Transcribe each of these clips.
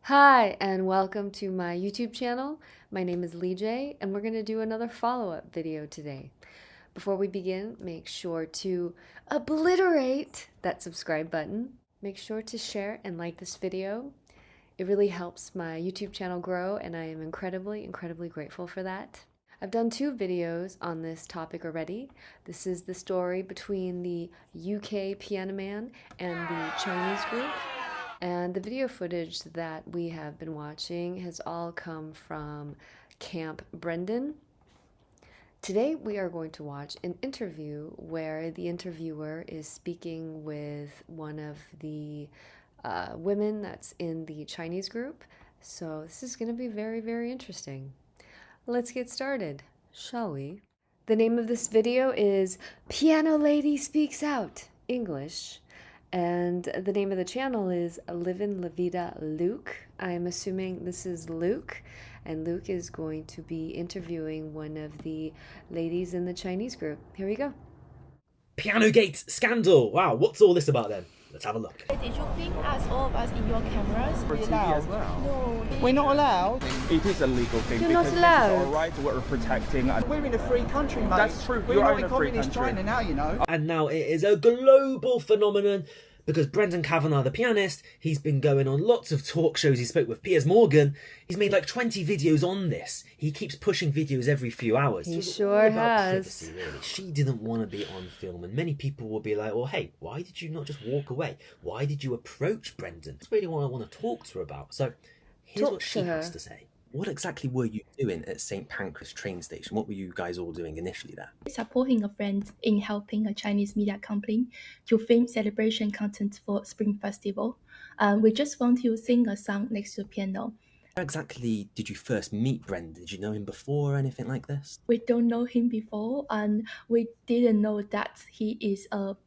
Hi, and welcome to my YouTube channel. My name is Lee J, and we're going to do another follow-up video today. Before we begin, make sure to obliterate that subscribe button. Make sure to share and like this video. It really helps my YouTube channel grow, and I am incredibly grateful for that. I've done two videos on this topic already. This is the story between the UK Piano Man and the Chinese group. And the video footage that we have been watching has all come from Camp Brendan. Today we are going to watch an interview where the interviewer is speaking with one of the women that's in the Chinese group. So this is going to be very interesting. Let's get started, shall we? The name of this video is Piano Lady Speaks Out English. And the name of the channel is Livin' La Vida Luke. I'm assuming this is Luke, and Luke is going to be interviewing one of the ladies in the Chinese group. Here we go. Pianogate scandal. Wow, what's all this about then? Let's have a look. Did you film us, all of us, in your cameras? For TV as well? No. We're not allowed. It is a legal thing You're because not this allowed. is our right we're protecting. And We're in a free country, mate. That's true. We're You're not in in a free communist country. China now, you know. And now it is a global phenomenon because Brendan Kavanagh, the pianist, he's been going on lots of talk shows. He spoke with Piers Morgan. He's made like 20 videos on this. He keeps pushing videos every few hours. He It's all sure about has. privacy, really. She didn't want to be on film, and many people will be like, well, hey, why did you not just walk away? Why did you approach Brendan? That's really what I want to talk to her about. So here's Talk what to she her. has to say. What exactly were you doing at St Pancras train station? What were you guys all doing initially there? Supporting a friend in helping a Chinese media company to film celebration content for Spring Festival. We just want to sing a song next to the piano. Where exactly did you first meet Brendan? Did you know him before or anything like this? We don't know him before, and we didn't know that he is a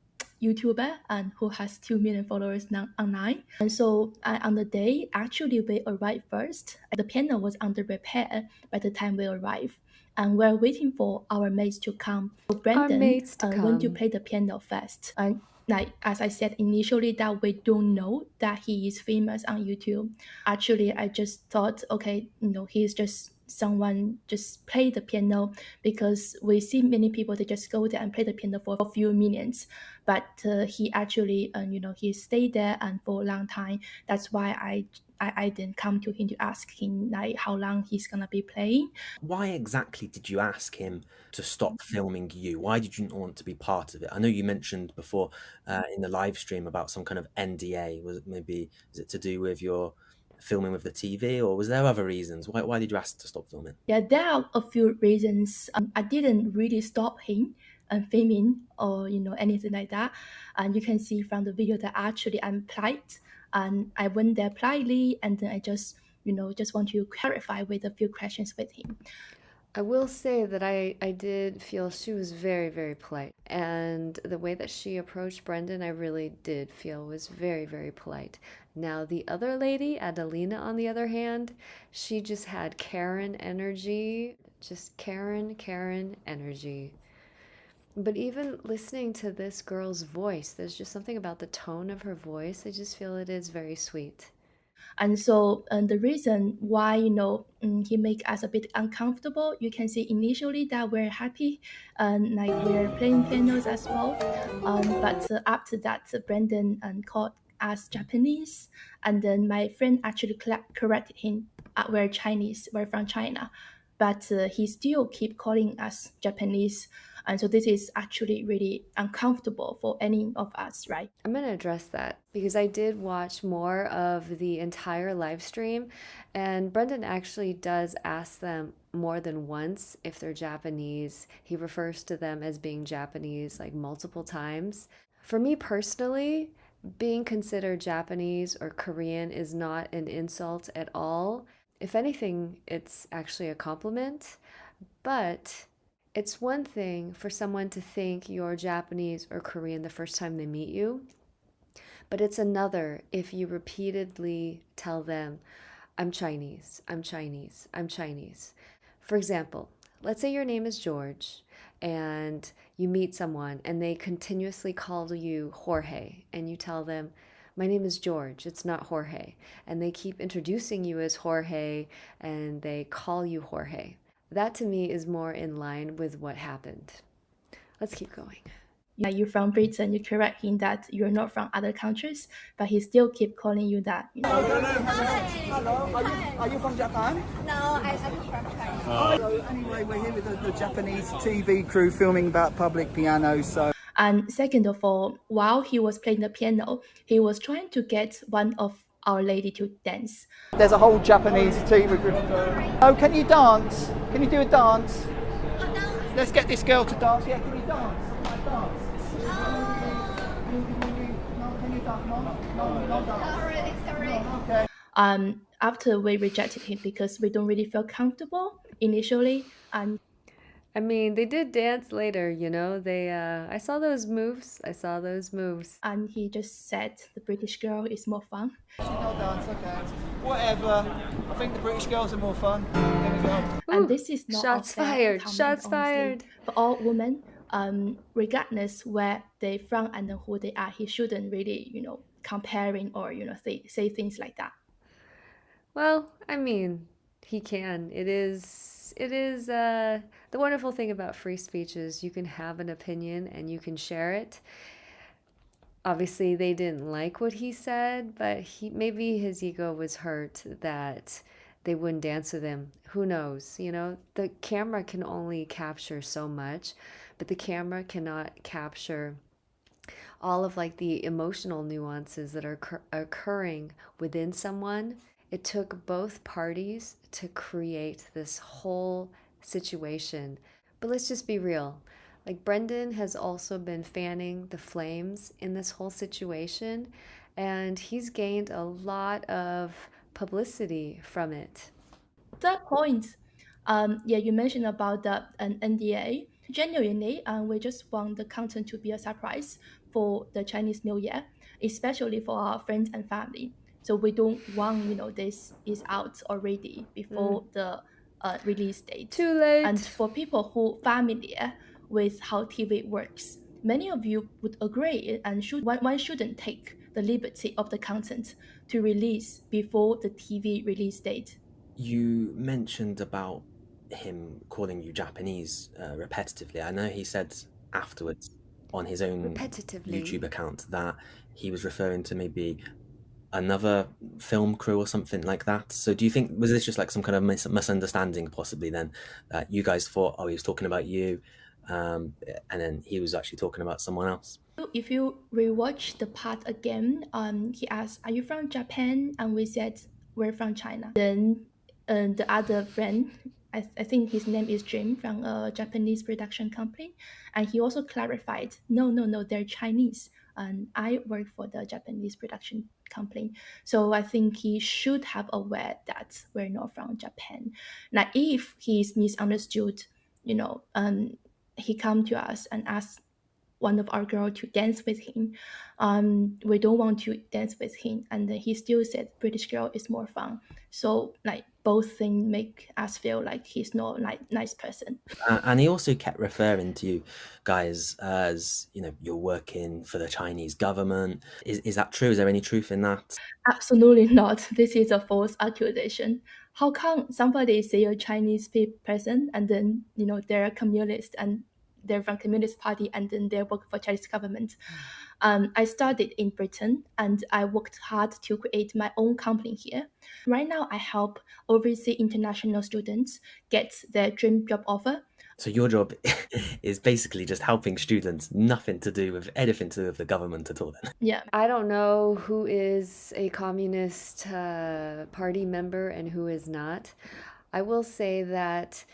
YouTuber and who has 2 million followers now online. And so on the day, actually we arrived first. The piano was under repair by the time we arrived. And we're waiting for our mates to come. So Brendan mates to went to come. play the piano first. And like as I said initially, that we don't know that he is famous on YouTube. Actually, I just thought, okay, he's just someone just play the piano because we see many people they just go there and play the piano for a few minutes, but he actually he stayed there and for a long time. That's why I didn't come to him to ask him like how long he's gonna be playing. Why exactly did you ask him to stop filming you? Why did you not want to be part of it? I know you mentioned before in the live stream about some kind of NDA. Is it to do with your filming with the TV, or was there other reasons? Why did you ask to stop filming? Yeah, there are a few reasons. I didn't really stop him filming or anything like that. And you can see from the video that actually I'm polite and I went there politely, and then I just want to clarify with a few questions with him. I will say that I did feel she was very polite. And the way that she approached Brendan, I really did feel was very polite. Now, the other lady, Adelina, on the other hand, she just had Karen energy. Just Karen energy. But even listening to this girl's voice, there's just something about the tone of her voice. I just feel it is very sweet. And so the reason why he make us a bit uncomfortable, you can see initially that we're happy and like we're playing pianos as well, but after that Brendan called us Japanese, and then my friend actually corrected him. We're Chinese, we're from China, but he still keep calling us Japanese. And so this is actually really uncomfortable for any of us, right? I'm going to address that because I did watch more of the entire live stream, and Brendan actually does ask them more than once if they're Japanese. He refers to them as being Japanese like multiple times. For me personally, being considered Japanese or Korean is not an insult at all. If anything, it's actually a compliment, but it's one thing for someone to think you're Japanese or Korean the first time they meet you, but it's another if you repeatedly tell them, I'm Chinese, I'm Chinese, I'm Chinese. For example, let's say your name is George and you meet someone and they continuously call you Jorge, and you tell them, My name is George, it's not Jorge. And they keep introducing you as Jorge and they call you Jorge. That to me is more in line with what happened. Let's keep going. Yeah, you're from Britain. You correct him that you're not from other countries, but he still keep calling you that. You know. Hello, are you from Japan? No, I'm from China. So anyway, we're here with the Japanese TV crew filming about public piano. So. And second of all, while he was playing the piano, he was trying to get one of our lady to dance. There's a whole Japanese TV group. Oh, can you dance? Can you do a dance? Let's get this girl to dance. Yeah, can you dance? Dance. Can you dance? No dance. Sorry. Okay. After we rejected him because we don't really feel comfortable initially, and I mean, they did dance later, you know. I saw those moves. and he just said the British girl is more fun. No dance. Okay. Whatever. I think the British girls are more fun. There we go. And Ooh, this is not shots a fair fired, comment, shots honestly. fired. For all women, regardless where they from and who they are, he shouldn't really, comparing or say things like that. Well, I mean, he can. It is the wonderful thing about free speech is you can have an opinion and you can share it. Obviously, they didn't like what he said, but maybe his ego was hurt that they wouldn't dance with him. Who knows? The camera can only capture so much, but the camera cannot capture all of like the emotional nuances that are occurring within someone. It took both parties to create this whole situation. But let's just be real. Like Brendan has also been fanning the flames in this whole situation, and he's gained a lot of publicity from it. That point, you mentioned about an NDA. Genuinely, we just want the content to be a surprise for the Chinese New Year, especially for our friends and family. So we don't want, this is out already before the release date. Too late. And for people who familiar with how TV works, many of you would agree and one shouldn't take the liberty of the content to release before the TV release date. You mentioned about him calling you Japanese repetitively. I know he said afterwards on his own YouTube account that he was referring to maybe another film crew or something like that. So do you think, was this just like some kind of misunderstanding possibly then, that you guys thought, oh, he was talking about you, and then he was actually talking about someone else? If you rewatch the part again, he asked, are you from Japan? And we said, we're from China. Then the other friend, I think his name is Jim, from a Japanese production company, and he also clarified, no, they're Chinese, and I work for the Japanese production company. So I think he should have aware that we're not from Japan. Now, if he's misunderstood, he come to us and ask one of our girls to dance with him. We don't want to dance with him, and he still said British girl is more fun. So like both things make us feel like he's not like nice person. And he also kept referring to you guys as, you're working for the Chinese government. Is that true? Is there any truth in that? Absolutely not. This is a false accusation. How come somebody say a Chinese person and then they're a communist and they're from Communist Party and then they work for Chinese government? I studied in Britain and I worked hard to create my own company here. Right now, I help overseas international students get their dream job offer. So your job is basically just helping students, anything to do with the government at all then? Yeah. I don't know who is a Communist Party member and who is not. I will say that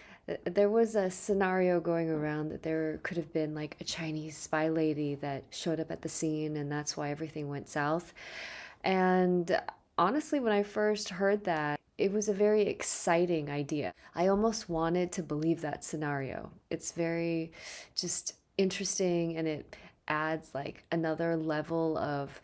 there was a scenario going around that there could have been like a Chinese spy lady that showed up at the scene and that's why everything went south. And honestly, when I first heard that, it was a very exciting idea. I almost wanted to believe that scenario. It's very just interesting and it adds like another level of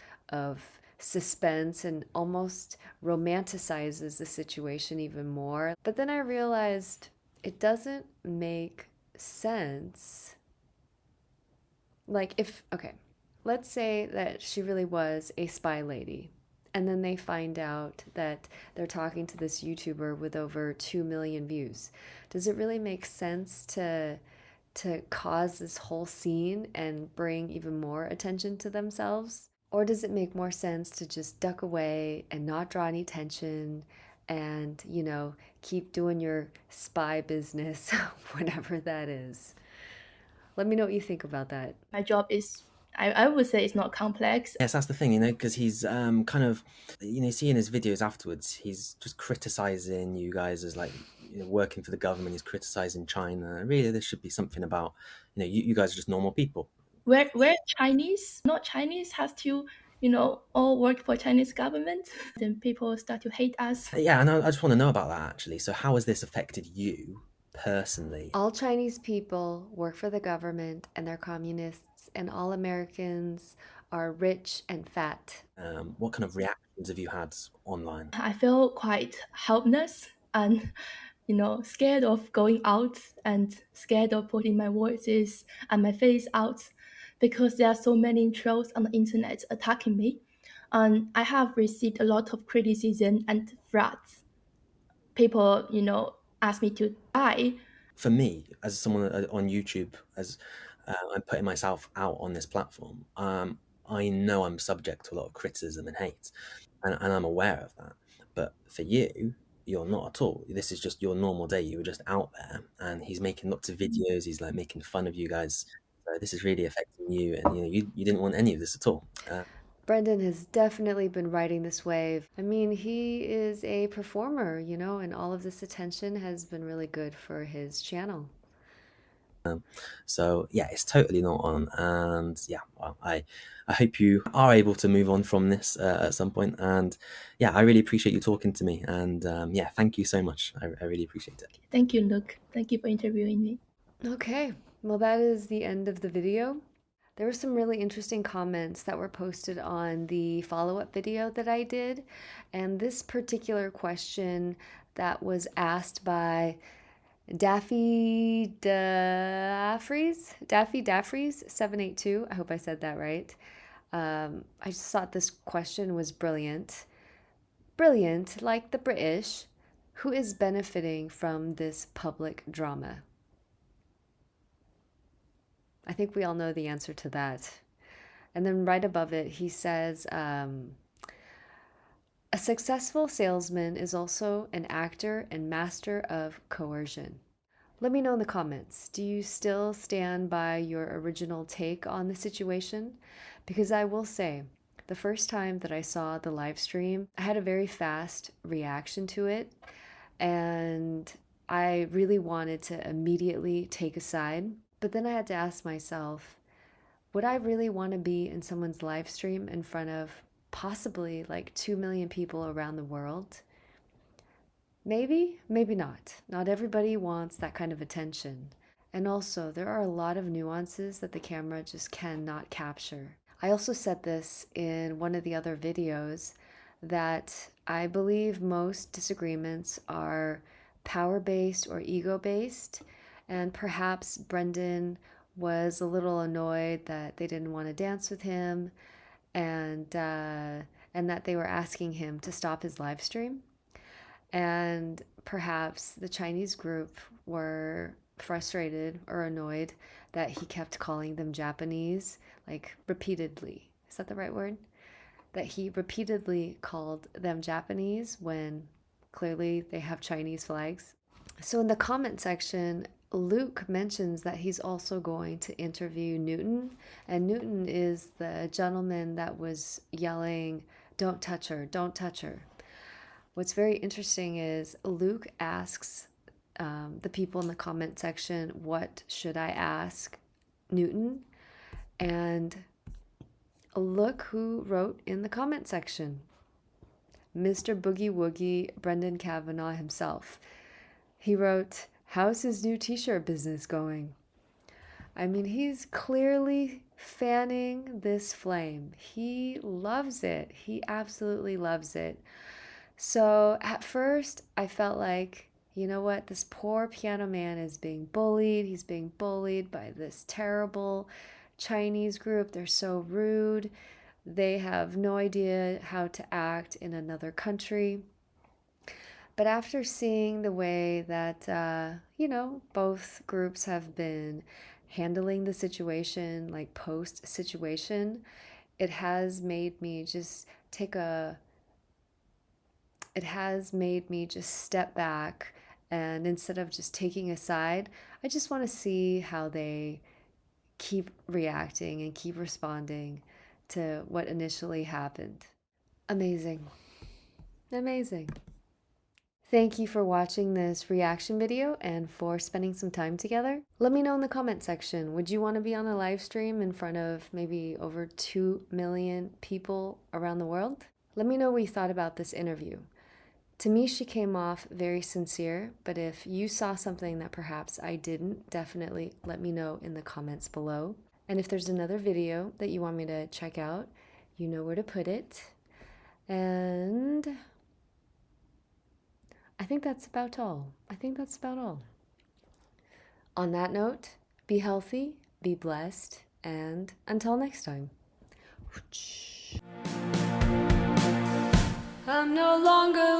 suspense and almost romanticizes the situation even more. But then I realized it doesn't make sense. Like let's say that she really was a spy lady, and then they find out that they're talking to this YouTuber with over 2 million views. Does it really make sense to cause this whole scene and bring even more attention to themselves? Or does it make more sense to just duck away and not draw any attention and, keep doing your spy business, whatever that is? Let me know what you think about that. My job is, I would say it's not complex. Yes, that's the thing, because he's kind of, seeing his videos afterwards, he's just criticizing you guys as like, working for the government. He's criticizing China. Really, there should be something about, you guys are just normal people. Where Chinese, not Chinese, has to, all work for Chinese government, then people start to hate us. Yeah, and I just want to know about that actually. So how has this affected you personally? All Chinese people work for the government and they're communists, and all Americans are rich and fat. What kind of reactions have you had online? I feel quite helpless and, scared of going out and scared of putting my voices and my face out, because there are so many trolls on the internet attacking me. And I have received a lot of criticism and threats. People, ask me to die. For me, as someone on YouTube, as I'm putting myself out on this platform, I know I'm subject to a lot of criticism and hate, and I'm aware of that. But for you, you're not at all. This is just your normal day. You were just out there, and he's making lots of videos. He's like making fun of you guys. So this is really affecting you, and you didn't want any of this at all. Brendan has definitely been riding this wave. I mean, he is a performer, and all of this attention has been really good for his channel. So yeah, it's totally not on, and yeah, well, I hope you are able to move on from this at some point, and yeah, I really appreciate you talking to me, and yeah, thank you so much. I really appreciate it. Thank you, Luke. Thank you for interviewing me. Okay, well, that is the end of the video. There were some really interesting comments that were posted on the follow-up video that I did, and this particular question that was asked by Daffy Daffries 782. I hope I said that right. I just thought this question was brilliant. Brilliant, like the British. Who is benefiting from this public drama? I think we all know the answer to that. And then right above it, he says, a successful salesman is also an actor and master of coercion. Let me know in the comments, do you still stand by your original take on the situation? Because I will say, the first time that I saw the live stream, I had a very fast reaction to it, and I really wanted to immediately take a side. But then I had to ask myself, would I really want to be in someone's live stream in front of possibly like 2 million people around the world? Maybe, maybe not. Not everybody wants that kind of attention. And also, there are a lot of nuances that the camera just cannot capture. I also said this in one of the other videos, that I believe most disagreements are power-based or ego-based, and perhaps Brendan was a little annoyed that they didn't want to dance with him, and that they were asking him to stop his live stream. And perhaps the Chinese group were frustrated or annoyed that he kept calling them Japanese, like repeatedly. Is that the right word? That he repeatedly called them Japanese when clearly they have Chinese flags. So in the comment section, Luke mentions that he's also going to interview Newton, and Newton is the gentleman that was yelling, "Don't touch her, don't touch her." What's very interesting is Luke asks the people in the comment section, what should I ask Newton? And look who wrote in the comment section. Mr. Boogie Woogie Brendan Kavanaugh himself. He wrote, "How's his new t-shirt business going?" I mean, he's clearly fanning this flame. He loves it. He absolutely loves it. So at first, I felt like, you know what, this poor piano man is being bullied. He's being bullied by this terrible Chinese group. They're so rude. They have no idea how to act in another country. But after seeing the way that, both groups have been handling the situation, like post situation, it has made me just step back, and instead of just taking a side, I just want to see how they keep reacting and keep responding to what initially happened. Amazing. Amazing. Thank you for watching this reaction video and for spending some time together. Let me know in the comment section, would you want to be on a live stream in front of maybe over 2 million people around the world? Let me know what you thought about this interview. To me, she came off very sincere, but if you saw something that perhaps I didn't, definitely let me know in the comments below. And if there's another video that you want me to check out, you know where to put it. And I think that's about all. On that note, be healthy, be blessed, and until next time. I'm no longer